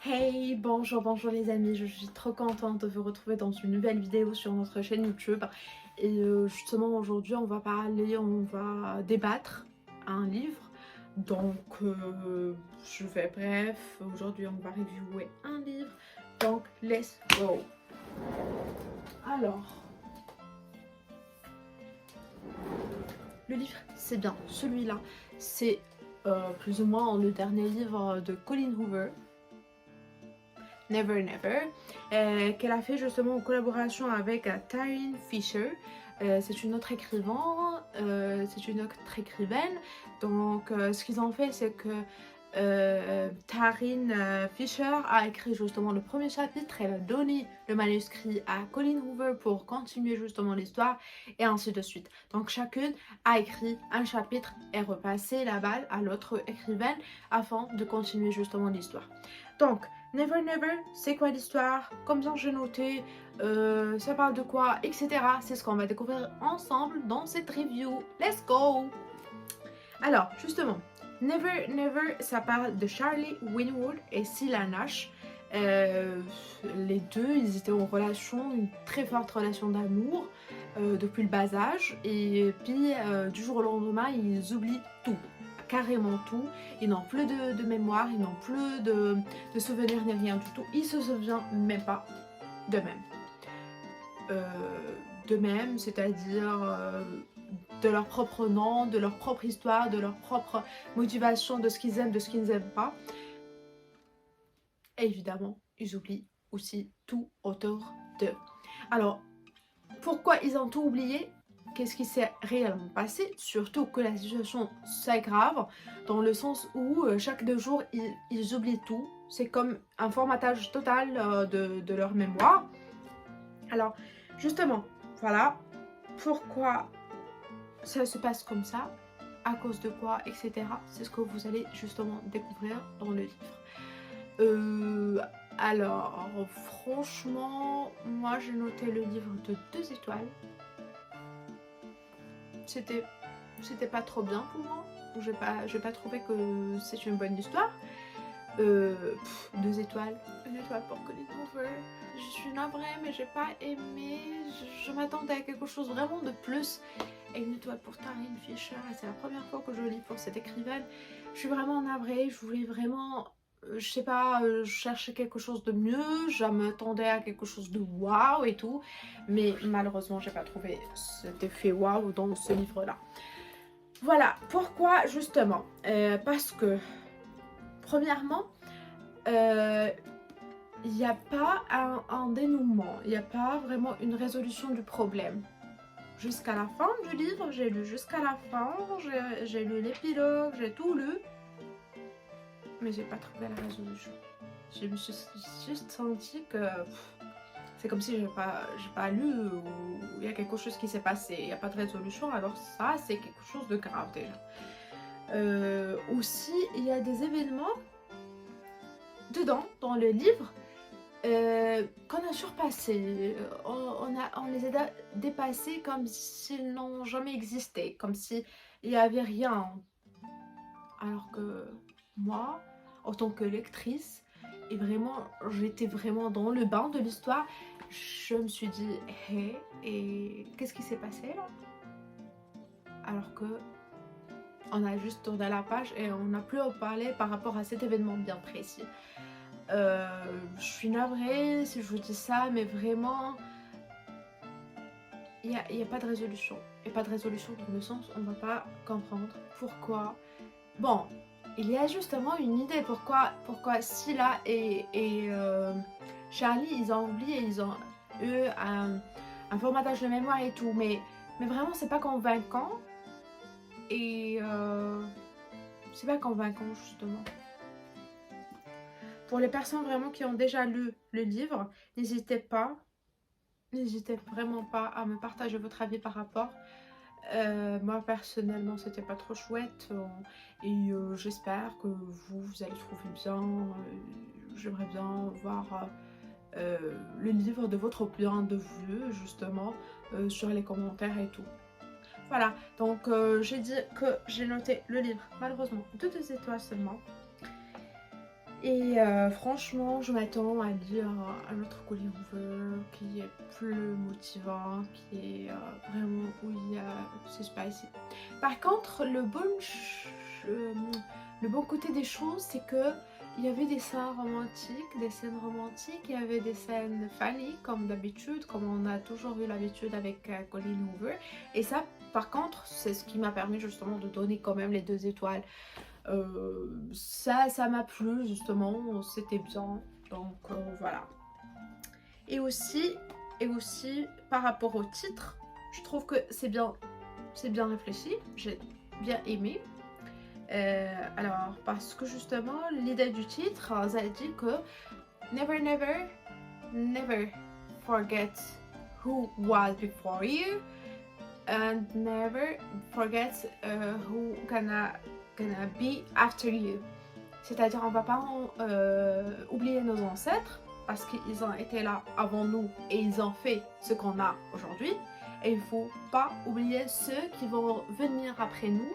Hey, bonjour les amis, je suis trop contente de vous retrouver dans une nouvelle vidéo sur notre chaîne YouTube. Et justement aujourd'hui on va débattre un livre. Donc je vais bref, aujourd'hui on va reviewer un livre. Donc let's go. Alors, le livre c'est bien, celui-là c'est plus ou moins le dernier livre de Colleen Hoover. Never Never, qu'elle a fait justement en collaboration avec Taryn Fisher. C'est une autre écrivain, c'est une autre écrivaine. Donc ce qu'ils ont fait, c'est que Taryn Fisher a écrit justement le premier chapitre, elle a donné le manuscrit à Colleen Hoover pour continuer justement l'histoire et ainsi de suite. Donc chacune a écrit un chapitre et repassé la balle à l'autre écrivaine afin de continuer justement l'histoire. Donc Never Never, c'est quoi l'histoire? Combien j'ai noté, ça parle de quoi, etc. C'est ce qu'on va découvrir ensemble dans cette review. Let's go! Alors, justement, Never Never, ça parle de Charlie Winwood et Cilla Nash. Les deux, ils étaient en relation, une très forte relation d'amour depuis le bas âge. Et puis, du jour au lendemain, ils oublient tout. Carrément tout, ils n'ont plus de mémoire, ils n'ont plus de souvenirs ni rien du tout, ils se souviennent même pas d'eux-mêmes, c'est-à-dire de leur propre nom, de leur propre histoire, de leur propre motivation, de ce qu'ils aiment, de ce qu'ils n'aiment pas. Et évidemment, ils oublient aussi tout autour d'eux. Alors, pourquoi ils ont tout oublié? Qu'est-ce qui s'est réellement passé? Surtout que la situation s'aggrave dans le sens où chaque 2 jours, ils oublient tout. C'est comme un formatage total de leur mémoire. Alors, justement, voilà pourquoi ça se passe comme ça, à cause de quoi, etc. C'est ce que vous allez justement découvrir dans le livre. Alors, franchement, moi j'ai noté le livre de 2 étoiles. C'était pas trop bien pour moi. J'ai pas trouvé que c'est une bonne histoire. 2 étoiles. 1 étoile pour Colleen Hoover. Je suis navrée, mais j'ai pas aimé. Je m'attendais à quelque chose vraiment de plus. Et 1 étoile pour Taryn Fisher. C'est la première fois que je lis pour cette écrivaine. Je suis vraiment navrée. Je voulais vraiment, je sais pas, chercher quelque chose de mieux. Je m'attendais à quelque chose de waouh et tout. Mais malheureusement, j'ai pas trouvé cet effet waouh dans ce livre-là. Voilà, pourquoi justement parce que, premièrement, il n'y a pas un dénouement, il n'y a pas vraiment une résolution du problème. Jusqu'à la fin du livre, j'ai lu jusqu'à la fin, j'ai lu l'épilogue, j'ai tout lu, mais j'ai pas trouvé la résolution. Je me suis juste senti que c'est comme si j'ai pas lu ou il y a quelque chose qui s'est passé, il n'y a pas de résolution, alors ça c'est quelque chose de grave déjà. Aussi, il y a des événements dedans, dans le livre, qu'on a surpassés, on les a dépassés comme s'ils n'ont jamais existé, comme s'il n'y avait rien. Alors que moi, en tant que lectrice, et vraiment, j'étais vraiment dans le bain de l'histoire, je me suis dit, hey, et qu'est-ce qui s'est passé là? Alors que on a juste tourné la page et on n'a plus à parler par rapport à cet événement bien précis. Je suis navrée si je vous dis ça, mais vraiment, il n'y a pas de résolution. Il n'y a pas de résolution dans le sens où on ne va pas comprendre pourquoi. Bon, il y a justement une idée pourquoi Cilla et Charlie, ils ont oublié, ils ont eu un formatage de mémoire et tout, mais vraiment c'est pas convaincant. Et c'est pas convaincant justement. Pour les personnes vraiment qui ont déjà lu le livre, n'hésitez vraiment pas à me partager votre avis par rapport. Moi personnellement c'était pas trop chouette et j'espère que vous allez trouver bien. J'aimerais bien voir le livre de votre point de vue justement sur les commentaires et tout. Voilà, donc j'ai dit que j'ai noté le livre malheureusement de 2 étoiles seulement. Et franchement, je m'attends à lire un autre Colleen Hoover qui est plus motivant, qui est vraiment où il y a c'est spicy. Par contre, le bon côté des choses, c'est que il y avait des scènes romantiques, il y avait des scènes funny comme d'habitude, comme on a toujours eu l'habitude avec Colleen Hoover. Et ça, par contre, c'est ce qui m'a permis justement de donner quand même les 2 étoiles. Ça m'a plu justement, c'était bien, donc voilà. Et aussi par rapport au titre, je trouve que c'est bien réfléchi, j'ai bien aimé. Alors parce que justement l'idée du titre, ça dit que never never never forget who was before you and never forget who gonna be after you. C'est-à-dire on va pas oublier nos ancêtres parce qu'ils ont été là avant nous et ils ont fait ce qu'on a aujourd'hui. Et il faut pas oublier ceux qui vont venir après nous.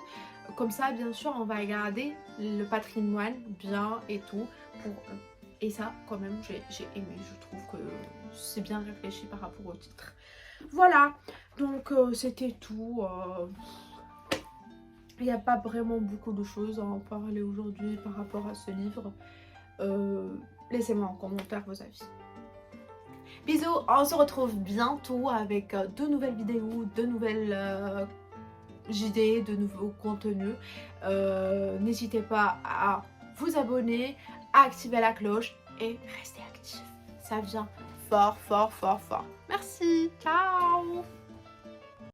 Comme ça, bien sûr, on va garder le patrimoine bien et tout. Et ça, quand même, j'ai aimé. Je trouve que c'est bien réfléchi par rapport au titre. Voilà, donc c'était tout. Il n'y a pas vraiment beaucoup de choses à en parler aujourd'hui par rapport à ce livre. Laissez-moi en commentaire vos avis. Bisous, on se retrouve bientôt avec de nouvelles vidéos, de nouvelles idées, de nouveaux contenus. N'hésitez pas à vous abonner, à activer la cloche et rester actif. Ça vient fort, fort, fort, fort. Merci, ciao!